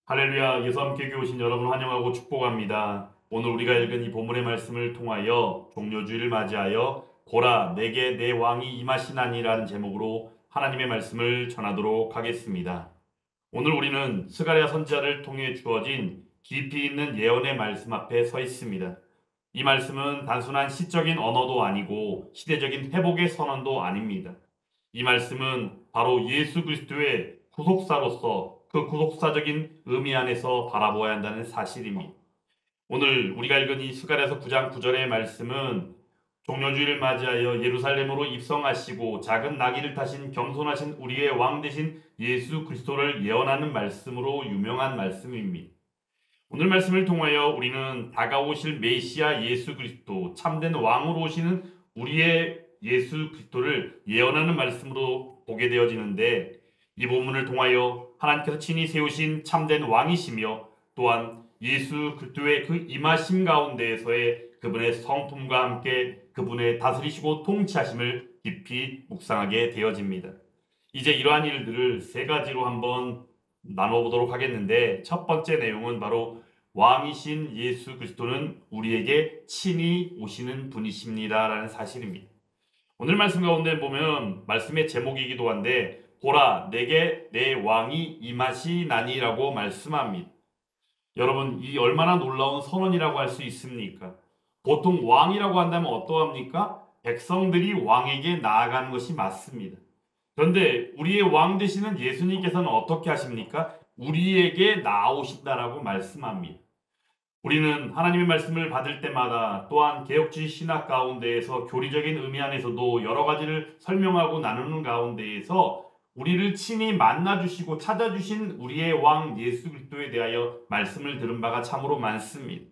할렐루야, 예수 함께 교회 오신 여러분 환영하고 축복합니다. 오늘 우리가 읽은 이 본문의 말씀을 통하여 종려주의를 맞이하여 보라, 내게 내 왕이 임하시나니라는 제목으로 하나님의 말씀을 전하도록 하겠습니다. 오늘 우리는 스가랴 선지자를 통해 주어진 깊이 있는 예언의 말씀 앞에 서 있습니다. 이 말씀은 단순한 시적인 언어도 아니고 시대적인 회복의 선언도 아닙니다. 이 말씀은 바로 예수 그리스도의 구속사로서 그 구속사적인 의미 안에서 바라보아야 한다는 사실입니다. 오늘 우리가 읽은 이 스가랴서 9장 9절의 말씀은 종려주의를 맞이하여 예루살렘으로 입성하시고 작은 나귀를 타신 겸손하신 우리의 왕 되신 예수 그리스도를 예언하는 말씀으로 유명한 말씀입니다. 오늘 말씀을 통하여 우리는 다가오실 메시아 예수 그리스도, 참된 왕으로 오시는 우리의 예수 그리스도를 예언하는 말씀으로 보게 되어지는데, 이 본문을 통하여 하나님께서 친히 세우신 참된 왕이시며 또한 예수 그리스도의 그 임하심 가운데에서의 그분의 성품과 함께 그분의 다스리시고 통치하심을 깊이 묵상하게 되어집니다. 이제 이러한 일들을 세 가지로 한번 나눠보도록 하겠는데, 첫 번째 내용은 바로 왕이신 예수 그리스도는 우리에게 친히 오시는 분이십니다라는 사실입니다. 오늘 말씀 가운데 보면 말씀의 제목이기도 한데, 보라, 내게 내 왕이 임하시나니라고 말씀합니다. 여러분, 이 얼마나 놀라운 선언이라고 할 수 있습니까? 보통 왕이라고 한다면 어떠합니까? 백성들이 왕에게 나아가는 것이 맞습니다. 그런데 우리의 왕 되시는 예수님께서는 어떻게 하십니까? 우리에게 나오신다라고 말씀합니다. 우리는 하나님의 말씀을 받을 때마다 또한 개혁주의 신학 가운데에서 교리적인 의미 안에서도 여러 가지를 설명하고 나누는 가운데에서 우리를 친히 만나주시고 찾아주신 우리의 왕 예수 그리스도에 대하여 말씀을 들은 바가 참으로 많습니다.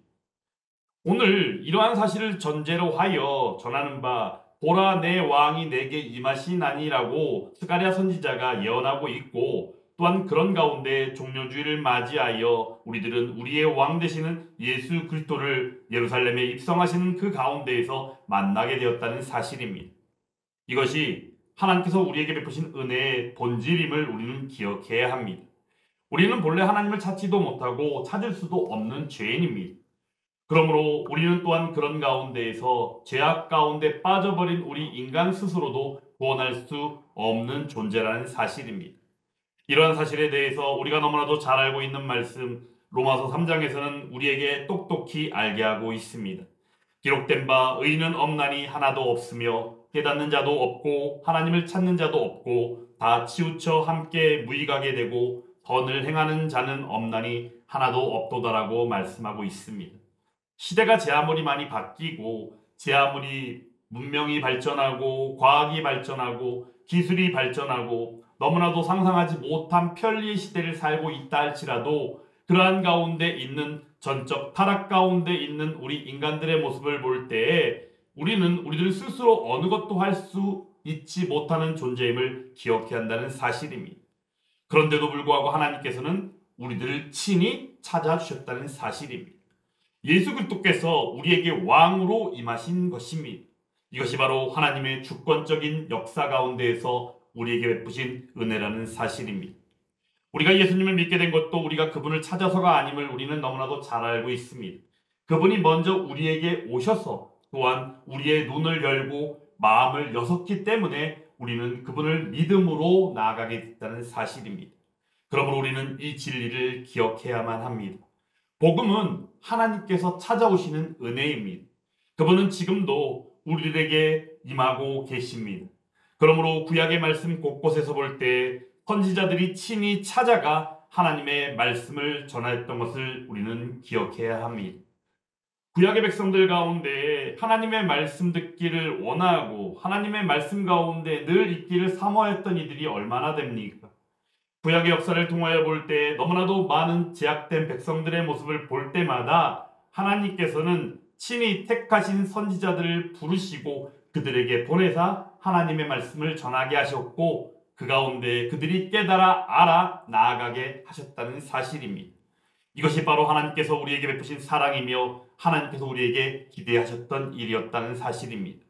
오늘 이러한 사실을 전제로 하여 전하는 바 보라, 내 왕이 내게 임하시나니라고 스가랴 선지자가 예언하고 있고, 또한 그런 가운데 종려주의를 맞이하여 우리들은 우리의 왕 되시는 예수 그리스도를 예루살렘에 입성하시는 그 가운데에서 만나게 되었다는 사실입니다. 이것이 하나님께서 우리에게 베푸신 은혜의 본질임을 우리는 기억해야 합니다. 우리는 본래 하나님을 찾지도 못하고 찾을 수도 없는 죄인입니다. 그러므로 우리는 또한 그런 가운데에서 죄악 가운데 빠져버린 우리 인간 스스로도 구원할 수 없는 존재라는 사실입니다. 이러한 사실에 대해서 우리가 너무나도 잘 알고 있는 말씀, 로마서 3장에서는 우리에게 똑똑히 알게 하고 있습니다. 기록된 바 의인은 없나니 하나도 없으며 깨닫는 자도 없고 하나님을 찾는 자도 없고 다 치우쳐 함께 무익하게 되고 선을 행하는 자는 없나니 하나도 없도다라고 말씀하고 있습니다. 시대가 제 아무리 많이 바뀌고 제 아무리 문명이 발전하고 과학이 발전하고 기술이 발전하고 너무나도 상상하지 못한 편리의 시대를 살고 있다 할지라도 그러한 가운데 있는 전적 타락 가운데 있는 우리 인간들의 모습을 볼 때에 우리는 우리들 스스로 어느 것도 할 수 있지 못하는 존재임을 기억해야 한다는 사실입니다. 그런데도 불구하고 하나님께서는 우리들을 친히 찾아주셨다는 사실입니다. 예수 그리스도께서 우리에게 왕으로 임하신 것입니다. 이것이 바로 하나님의 주권적인 역사 가운데에서 우리에게 베푸신 은혜라는 사실입니다. 우리가 예수님을 믿게 된 것도 우리가 그분을 찾아서가 아님을 우리는 너무나도 잘 알고 있습니다. 그분이 먼저 우리에게 오셔서 또한 우리의 눈을 열고 마음을 여셨기 때문에 우리는 그분을 믿음으로 나아가게 됐다는 사실입니다. 그러므로 우리는 이 진리를 기억해야만 합니다. 복음은 하나님께서 찾아오시는 은혜입니다. 그분은 지금도 우리들에게 임하고 계십니다. 그러므로 구약의 말씀 곳곳에서 볼 때 선지자들이 친히 찾아가 하나님의 말씀을 전하였던 것을 우리는 기억해야 합니다. 구약의 백성들 가운데 하나님의 말씀 듣기를 원하고 하나님의 말씀 가운데 늘 있기를 사모했던 이들이 얼마나 됩니까? 구약의 역사를 통하여 볼 때 너무나도 많은 제약된 백성들의 모습을 볼 때마다 하나님께서는 친히 택하신 선지자들을 부르시고 그들에게 보내사 하나님의 말씀을 전하게 하셨고 그 가운데 그들이 깨달아 알아 나아가게 하셨다는 사실입니다. 이것이 바로 하나님께서 우리에게 베푸신 사랑이며 하나님께서 우리에게 기대하셨던 일이었다는 사실입니다.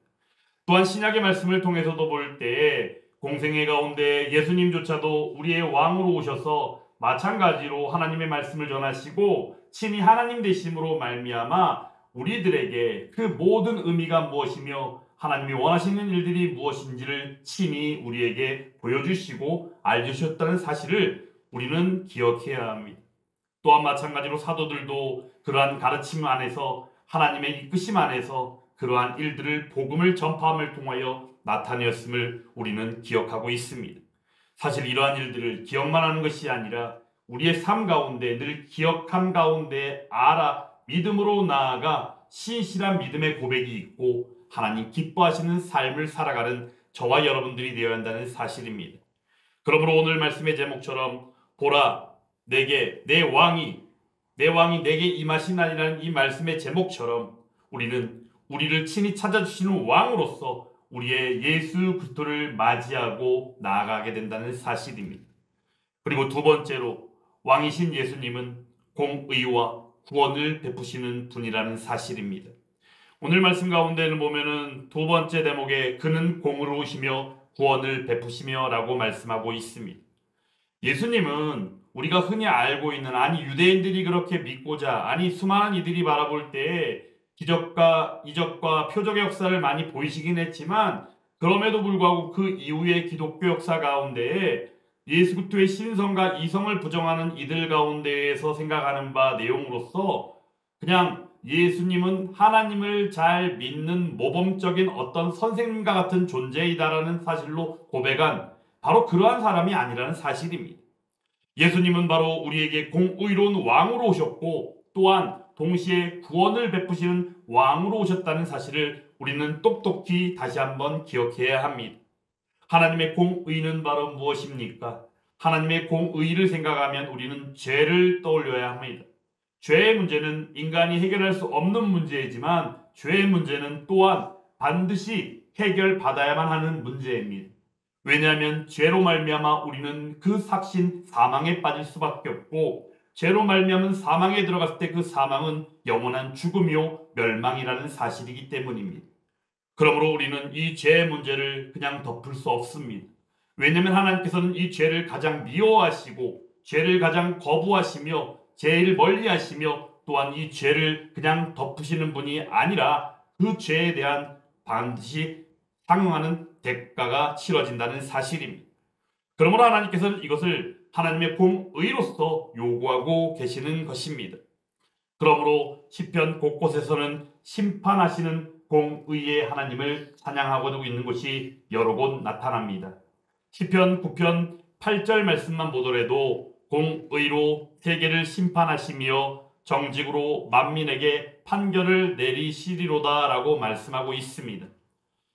또한 신약의 말씀을 통해서도 볼 때 공생애 가운데 예수님조차도 우리의 왕으로 오셔서 마찬가지로 하나님의 말씀을 전하시고 친히 하나님 되심으로 말미암아 우리들에게 그 모든 의미가 무엇이며 하나님이 원하시는 일들이 무엇인지를 친히 우리에게 보여주시고 알려주셨다는 사실을 우리는 기억해야 합니다. 또한 마찬가지로 사도들도 그러한 가르침 안에서 하나님의 이끄심 안에서 그러한 일들을 복음을 전파함을 통하여 나타내었음을 우리는 기억하고 있습니다. 사실 이러한 일들을 기억만 하는 것이 아니라 우리의 삶 가운데 늘 기억함 가운데 알아 믿음으로 나아가 신실한 믿음의 고백이 있고 하나님 기뻐하시는 삶을 살아가는 저와 여러분들이 되어야 한다는 사실입니다. 그러므로 오늘 말씀의 제목처럼 보라 내게 내 왕이 내게 임하시나니라는 이 말씀의 제목처럼 우리는 우리를 친히 찾아주시는 왕으로서 우리의 예수 그리스도를 맞이하고 나아가게 된다는 사실입니다. 그리고 두 번째로 왕이신 예수님은 공의와 구원을 베푸시는 분이라는 사실입니다. 오늘 말씀 가운데는 보면은 두 번째 대목에 그는 공의로우시며 구원을 베푸시며 라고 말씀하고 있습니다. 예수님은 우리가 흔히 알고 있는 유대인들이 그렇게 믿고자 수많은 이들이 바라볼 때 기적과 이적과 표적의 역사를 많이 보이시긴 했지만 그럼에도 불구하고 그 이후의 기독교 역사 가운데에 예수 그리스도의 신성과 이성을 부정하는 이들 가운데에서 생각하는 바 내용으로서 그냥 예수님은 하나님을 잘 믿는 모범적인 어떤 선생님과 같은 존재이다라는 사실로 고백한 바로 그러한 사람이 아니라는 사실입니다. 예수님은 바로 우리에게 공의로운 왕으로 오셨고 또한 동시에 구원을 베푸시는 왕으로 오셨다는 사실을 우리는 똑똑히 다시 한번 기억해야 합니다. 하나님의 공의는 바로 무엇입니까? 하나님의 공의를 생각하면 우리는 죄를 떠올려야 합니다. 죄의 문제는 인간이 해결할 수 없는 문제이지만 죄의 문제는 또한 반드시 해결받아야만 하는 문제입니다. 왜냐하면 죄로 말미암아 우리는 그 삭신 사망에 빠질 수밖에 없고 죄로 말미암은 사망에 들어갔을 때 그 사망은 영원한 죽음이요 멸망이라는 사실이기 때문입니다. 그러므로 우리는 이 죄의 문제를 그냥 덮을 수 없습니다. 왜냐하면 하나님께서는 이 죄를 가장 미워하시고 죄를 가장 거부하시며 죄를 멀리하시며 또한 이 죄를 그냥 덮으시는 분이 아니라 그 죄에 대한 반드시 상응하는 대가가 치러진다는 사실입니다. 그러므로 하나님께서는 이것을 하나님의 공의로서 요구하고 계시는 것입니다. 그러므로 시편 곳곳에서는 심판하시는 공의의 하나님을 찬양하고 있는 것이 여러 곳 나타납니다. 시편 9편 8절 말씀만 보더라도 공의로 세계를 심판하시며 정직으로 만민에게 판결을 내리시리로다 라고 말씀하고 있습니다.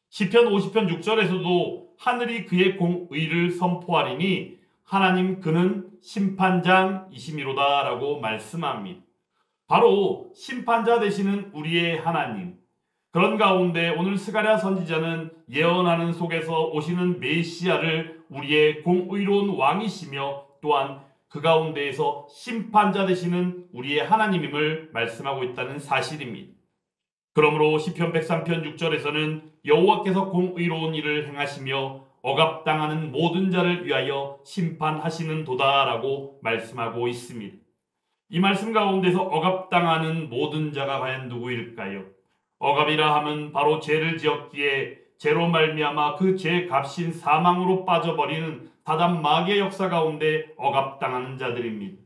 시편 50편 6절에서도 하늘이 그의 공의를 선포하리니 하나님 그는 심판장이시미로다 라고 말씀합니다. 바로 심판자 되시는 우리의 하나님, 그런 가운데 오늘 스가랴 선지자는 예언하는 속에서 오시는 메시아를 우리의 공의로운 왕이시며 또한 그 가운데에서 심판자 되시는 우리의 하나님임을 말씀하고 있다는 사실입니다. 그러므로 시편 103편 6절에서는 여호와께서 공의로운 일을 행하시며 억압당하는 모든 자를 위하여 심판하시는 도다라고 말씀하고 있습니다. 이 말씀 가운데서 억압당하는 모든 자가 과연 누구일까요? 억압이라 함은 바로 죄를 지었기에 죄로 말미암아 그 죄의 값인 사망으로 빠져버리는 사단 마귀의 역사 가운데 억압당하는 자들입니다.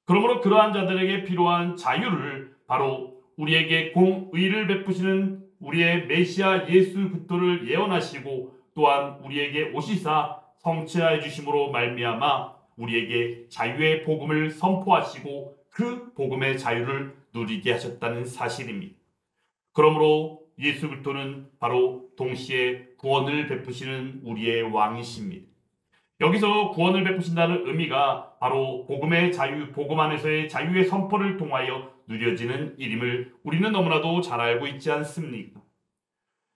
그러므로 그러한 자들에게 필요한 자유를 바로 우리에게 공의를 베푸시는 우리의 메시아 예수 그리스도를 예언하시고 또한 우리에게 오시사 성취하여 주심으로 말미암아 우리에게 자유의 복음을 선포하시고 그 복음의 자유를 누리게 하셨다는 사실입니다. 그러므로 예수 그리스도는 바로 동시에 구원을 베푸시는 우리의 왕이십니다. 여기서 구원을 베푸신다는 의미가 바로 복음의 자유, 복음 안에서의 자유의 선포를 통하여 누려지는 일임을 우리는 너무나도 잘 알고 있지 않습니까?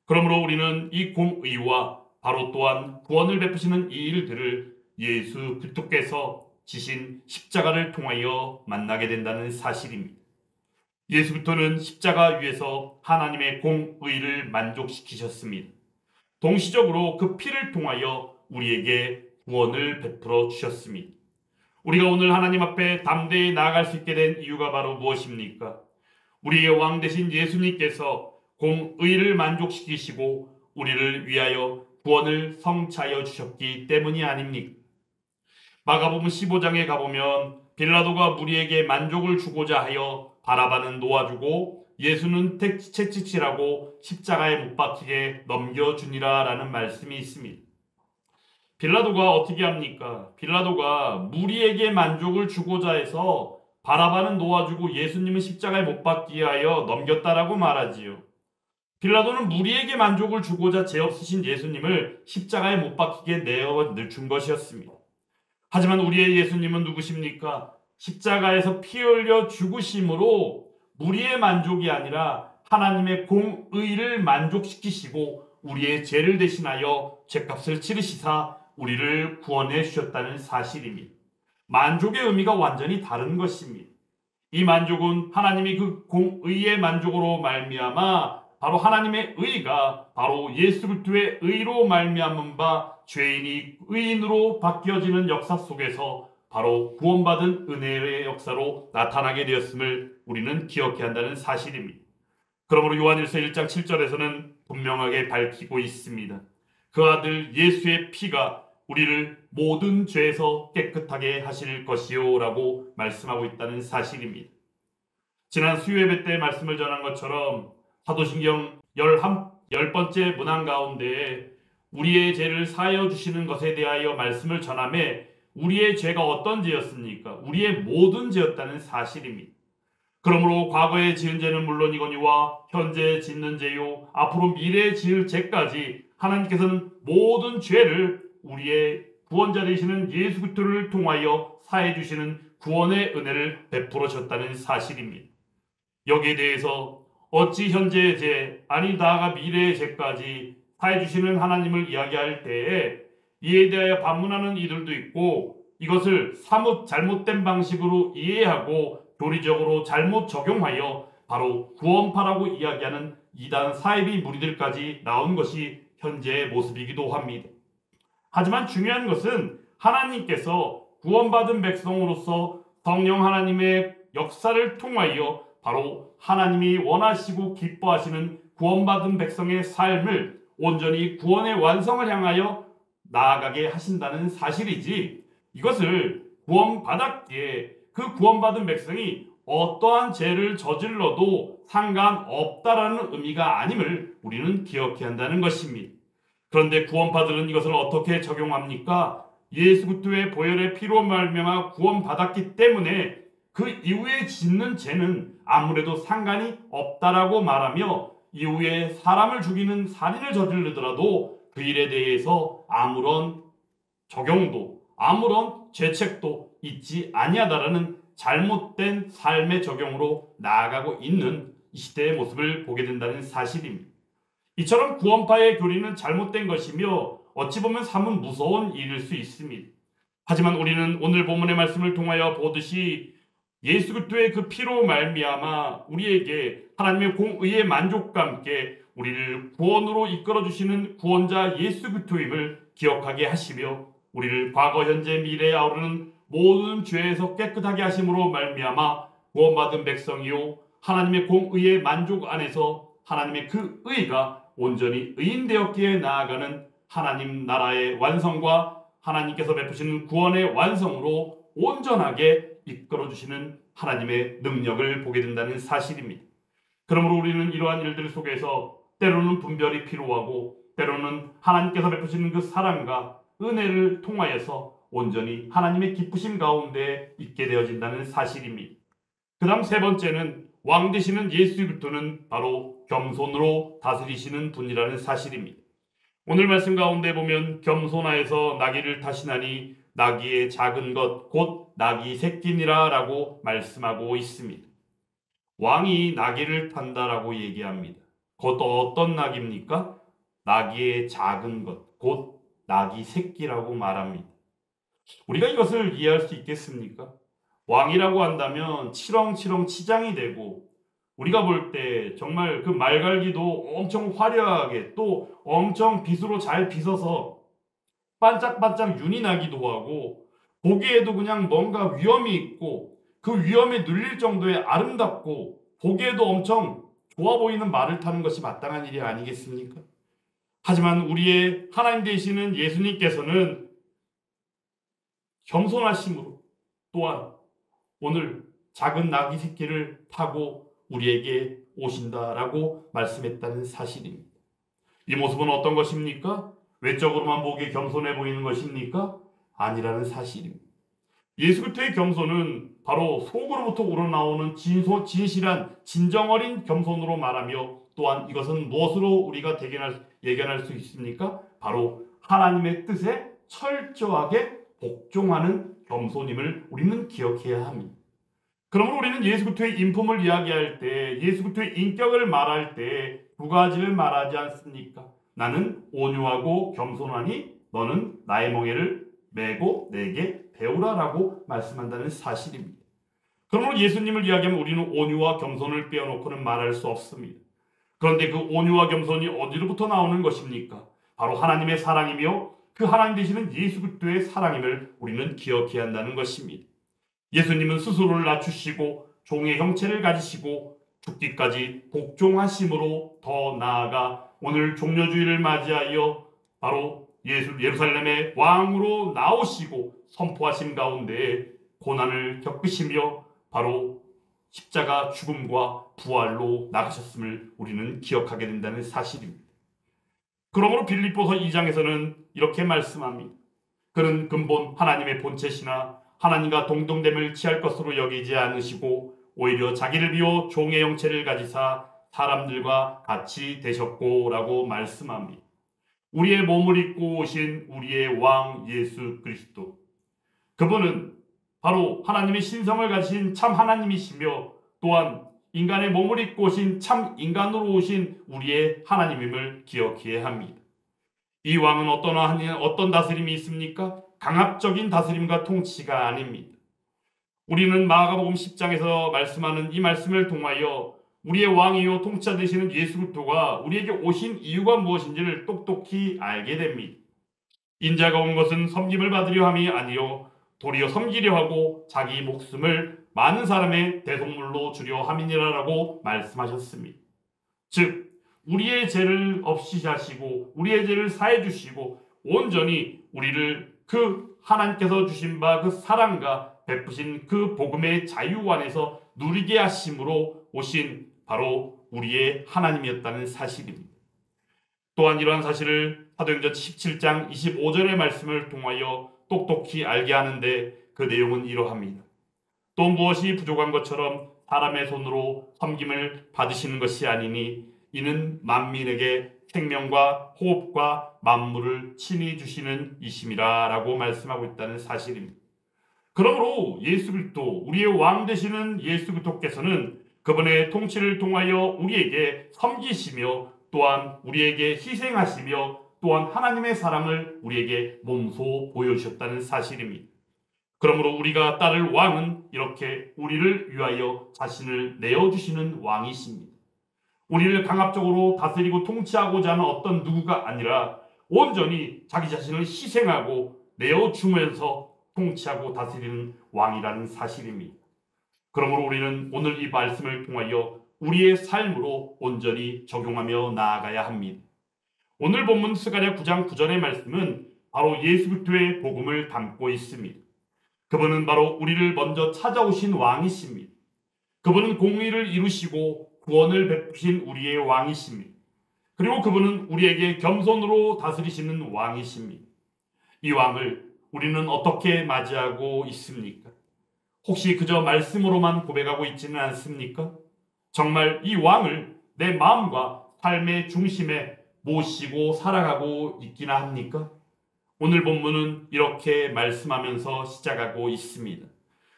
그러므로 우리는 이 공의와 바로 또한 구원을 베푸시는 이 일들을 예수 그리스도께서 지신 십자가를 통하여 만나게 된다는 사실입니다. 예수 그리스도는 십자가 위에서 하나님의 공의를 만족시키셨습니다. 동시적으로 그 피를 통하여 우리에게 구원을 베풀어 주셨습니다. 우리가 오늘 하나님 앞에 담대히 나아갈 수 있게 된 이유가 바로 무엇입니까? 우리의 왕 되신 예수님께서 공의를 만족시키시고 우리를 위하여 구원을 성취하여 주셨기 때문이 아닙니까? 마가복음 15장에 가보면 빌라도가 무리에게 만족을 주고자 하여 바라바는 놓아주고 예수는 채찍질하고 십자가에 못 박히게 넘겨주니라 라는 말씀이 있습니다. 빌라도가 어떻게 합니까? 빌라도가 무리에게 만족을 주고자 해서 바라바는 놓아주고 예수님은 십자가에 못 박히게 하여 넘겼다라고 말하지요. 빌라도는 무리에게 만족을 주고자 죄 없으신 예수님을 십자가에 못 박히게 내어준 것이었습니다. 하지만 우리의 예수님은 누구십니까? 십자가에서 피 흘려 죽으심으로 우리의 만족이 아니라 하나님의 공의를 만족시키시고 우리의 죄를 대신하여 죄값을 치르시사 우리를 구원해 주셨다는 사실입니다. 만족의 의미가 완전히 다른 것입니다. 이 만족은 하나님이 그 공의의 만족으로 말미암아 바로 하나님의 의가 바로 예수 그리스도의 의로 말미암은 바 죄인이 의인으로 바뀌어지는 역사 속에서 바로 구원받은 은혜의 역사로 나타나게 되었음을 우리는 기억해야 한다는 사실입니다. 그러므로 요한일서 1장 7절에서는 분명하게 밝히고 있습니다. 그 아들 예수의 피가 우리를 모든 죄에서 깨끗하게 하실 것이요 라고 말씀하고 있다는 사실입니다. 지난 수요예배 때 말씀을 전한 것처럼 사도신경 10번째 문안 가운데 우리의 죄를 사하여 주시는 것에 대하여 말씀을 전하며 우리의 죄가 어떤 죄였습니까? 우리의 모든 죄였다는 사실입니다. 그러므로 과거에 지은 죄는 물론이거니와 현재 짓는 죄요 앞으로 미래에 지을 죄까지 하나님께서는 모든 죄를 우리의 구원자 되시는 예수 그리스도를 통하여 사해 주시는 구원의 은혜를 베풀어 줬다는 사실입니다. 여기에 대해서 어찌 현재의 죄 아니 나아가 미래의 죄까지 사해 주시는 하나님을 이야기할 때에 이에 대하여 반문하는 이들도 있고 이것을 사뭇 잘못된 방식으로 이해하고 교리적으로 잘못 적용하여 바로 구원파라고 이야기하는 이단 사이비 무리들까지 나온 것이 현재의 모습이기도 합니다. 하지만 중요한 것은 하나님께서 구원받은 백성으로서 성령 하나님의 역사를 통하여 바로 하나님이 원하시고 기뻐하시는 구원받은 백성의 삶을 온전히 구원의 완성을 향하여 나아가게 하신다는 사실이지 이것을 구원받았기에 그 구원받은 백성이 어떠한 죄를 저질러도 상관없다라는 의미가 아님을 우리는 기억해야 한다는 것입니다. 그런데 구원파들은 이것을 어떻게 적용합니까? 예수 그리스도의 보혈의 피로 말미암아 구원받았기 때문에 그 이후에 짓는 죄는 아무래도 상관이 없다라고 말하며 이후에 사람을 죽이는 살인을 저지르더라도 그 일에 대해서 아무런 적용도 아무런 죄책도 있지 아니하다라는 잘못된 삶의 적용으로 나아가고 있는 이 시대의 모습을 보게 된다는 사실입니다. 이처럼 구원파의 교리는 잘못된 것이며 어찌 보면 사뭇 무서운 일일 수 있습니다. 하지만 우리는 오늘 본문의 말씀을 통하여 보듯이 예수 그리스도의 그 피로 말미암아 우리에게 하나님의 공의의 만족과 함께 우리를 구원으로 이끌어 주시는 구원자 예수 그리스도임을 기억하게 하시며 우리를 과거 현재 미래에 아우르는 모든 죄에서 깨끗하게 하심으로 말미암아 구원받은 백성이요 하나님의 공의의 만족 안에서 하나님의 그 의가 온전히 의인되었기에 나아가는 하나님 나라의 완성과 하나님께서 베푸시는 구원의 완성으로 온전하게 이끌어주시는 하나님의 능력을 보게 된다는 사실입니다. 그러므로 우리는 이러한 일들 속에서 때로는 분별이 필요하고 때로는 하나님께서 베푸시는 그 사랑과 은혜를 통하여서 온전히 하나님의 기쁘심 가운데 있게 되어진다는 사실입니다. 그 다음 세 번째는 왕 되시는 예수 그리스도는 바로 겸손으로 다스리시는 분이라는 사실입니다. 오늘 말씀 가운데 보면 겸손하여서 나귀를 타시나니 나귀의 작은 것 곧 나귀 새끼니라 라고 말씀하고 있습니다. 왕이 나귀를 탄다라고 얘기합니다. 곧 어떤 나귀입니까? 나귀의 작은 것 곧 나귀 새끼라고 말합니다. 우리가 이것을 이해할 수 있겠습니까? 왕이라고 한다면 치렁치렁 치장이 되고 우리가 볼 때 정말 그 말갈기도 엄청 화려하게 또 엄청 빗으로 잘 빗어서 반짝반짝 윤이 나기도 하고 보기에도 그냥 뭔가 위험이 있고 그 위험에 눌릴 정도의 아름답고 보기에도 엄청 좋아 보이는 말을 타는 것이 마땅한 일이 아니겠습니까? 하지만 우리의 하나님 되시는 예수님께서는 겸손하심으로 또한 오늘 작은 나귀 새끼를 타고 우리에게 오신다라고 말씀했다는 사실입니다. 이 모습은 어떤 것입니까? 외적으로만 보기에 겸손해 보이는 것입니까? 아니라는 사실입니다. 예수 그리스도의 겸손은 바로 속으로부터 우러나오는 진실한 진정 어린 겸손으로 말하며 또한 이것은 무엇으로 우리가 예견할 수 있습니까? 바로 하나님의 뜻에 철저하게 복종하는 겸손임을 우리는 기억해야 합니다. 그러므로 우리는 예수 그리스도의 인품을 이야기할 때, 예수 그리스도의 인격을 말할 때 두 가지를 말하지 않습니까? 나는 온유하고 겸손하니 너는 나의 멍에를 메고 내게 배우라라고 말씀한다는 사실입니다. 그러므로 예수님을 이야기하면 우리는 온유와 겸손을 빼어놓고는 말할 수 없습니다. 그런데 그 온유와 겸손이 어디로부터 나오는 것입니까? 바로 하나님의 사랑이며 그 하나님 되시는 예수 그리스도의 사랑임을 우리는 기억해야 한다는 것입니다. 예수님은 스스로를 낮추시고 종의 형체를 가지시고 죽기까지 복종하심으로 더 나아가 오늘 종려주의를 맞이하여 바로 예루살렘의 왕으로 나오시고 선포하신 가운데 고난을 겪으시며 바로 십자가 죽음과 부활로 나가셨음을 우리는 기억하게 된다는 사실입니다. 그러므로 빌립보서 2장에서는 이렇게 말씀합니다. 그는 근본 하나님의 본체시나 하나님과 동등됨을 취할 것으로 여기지 않으시고 오히려 자기를 비워 종의 형체를 가지사 사람들과 같이 되셨고 라고 말씀합니다. 우리의 몸을 입고 오신 우리의 왕 예수 그리스도, 그분은 바로 하나님의 신성을 가진 참 하나님이시며 또한 인간의 몸을 입고 오신 참 인간으로 오신 우리의 하나님임을 기억해야 합니다. 이 왕은 어떤 다스림이 있습니까? 강압적인 다스림과 통치가 아닙니다. 우리는 마가복음 10장에서 말씀하는 이 말씀을 통하여 우리의 왕이요 통치자 되시는 예수 그리스도가 우리에게 오신 이유가 무엇인지를 똑똑히 알게 됩니다. 인자가 온 것은 섬김을 받으려 함이 아니요 도리어 섬기려 하고 자기 목숨을 많은 사람의 대속물로 주려 함이니라라고 말씀하셨습니다. 즉 우리의 죄를 없이하시고 우리의 죄를 사해 주시고 온전히 우리를 그 하나님께서 주신 바 그 사랑과 베푸신 그 복음의 자유 안에서 누리게 하심으로 오신 바로 우리의 하나님이었다는 사실입니다. 또한 이러한 사실을 사도행전 17장 25절의 말씀을 통하여 똑똑히 알게 하는데 그 내용은 이러합니다. 또 무엇이 부족한 것처럼 사람의 손으로 섬김을 받으시는 것이 아니니 이는 만민에게 생명과 호흡과 만물을 친히 주시는 이심이라 라고 말씀하고 있다는 사실입니다. 그러므로 예수 그리스도, 우리의 왕 되시는 예수 그리스도께서는 그분의 통치를 통하여 우리에게 섬기시며 또한 우리에게 희생하시며 또한 하나님의 사랑을 우리에게 몸소 보여주셨다는 사실입니다. 그러므로 우리가 따를 왕은 이렇게 우리를 위하여 자신을 내어주시는 왕이십니다. 우리를 강압적으로 다스리고 통치하고자 하는 어떤 누구가 아니라 온전히 자기 자신을 희생하고 내어주면서 통치하고 다스리는 왕이라는 사실입니다. 그러므로 우리는 오늘 이 말씀을 통하여 우리의 삶으로 온전히 적용하며 나아가야 합니다. 오늘 본문 스가랴 9장 9절의 말씀은 바로 예수 그리스도의 복음을 담고 있습니다. 그분은 바로 우리를 먼저 찾아오신 왕이십니다. 그분은 공의를 이루시고 구원을 베푸신 우리의 왕이십니다. 그리고 그분은 우리에게 겸손으로 다스리시는 왕이십니다. 이 왕을 우리는 어떻게 맞이하고 있습니까? 혹시 그저 말씀으로만 고백하고 있지는 않습니까? 정말 이 왕을 내 마음과 삶의 중심에 모시고 살아가고 있기나 합니까? 오늘 본문은 이렇게 말씀하면서 시작하고 있습니다.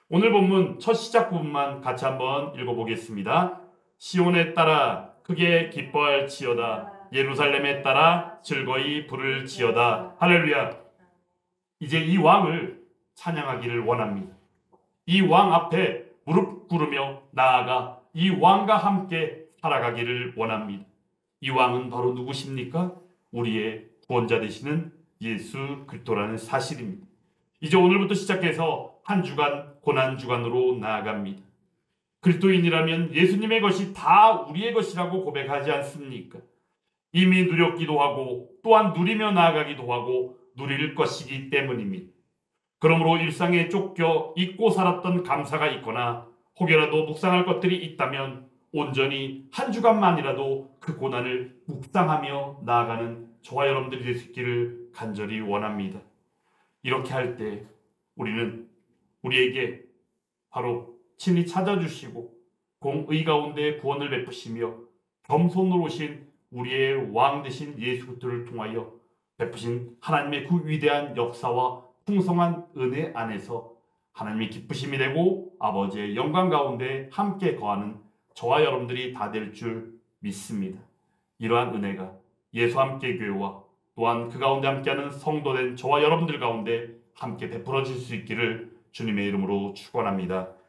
오늘 본문 첫 시작 부분만 같이 한번 읽어보겠습니다. 시온에 따라 크게 기뻐할지어다. 예루살렘에 따라 즐거이 부를지어다. 할렐루야. 이제 이 왕을 찬양하기를 원합니다. 이 왕 앞에 무릎 꿇으며 나아가 이 왕과 함께 살아가기를 원합니다. 이 왕은 바로 누구십니까? 우리의 구원자 되시는 예수 그리스도라는 사실입니다. 이제 오늘부터 시작해서 한 주간 고난 주간으로 나아갑니다. 그리스도인이라면 예수님의 것이 다 우리의 것이라고 고백하지 않습니까? 이미 누렸기도 하고 또한 누리며 나아가기도 하고 누릴 것이기 때문입니다. 그러므로 일상에 쫓겨 잊고 살았던 감사가 있거나 혹여라도 묵상할 것들이 있다면 온전히 한 주간만이라도 그 고난을 묵상하며 나아가는 저와 여러분들이 될 수 있기를 간절히 원합니다. 이렇게 할 때 우리는 우리에게 바로 친히 찾아주시고 공의 가운데 구원을 베푸시며 겸손으로 오신 우리의 왕 되신 예수 그리스도를 통하여 베푸신 하나님의 그 위대한 역사와 풍성한 은혜 안에서 하나님의 기쁘심이 되고 아버지의 영광 가운데 함께 거하는 저와 여러분들이 다 될 줄 믿습니다. 이러한 은혜가 예수 함께 교회와 또한 그 가운데 함께하는 성도된 저와 여러분들 가운데 함께 베풀어질 수 있기를 주님의 이름으로 축원합니다.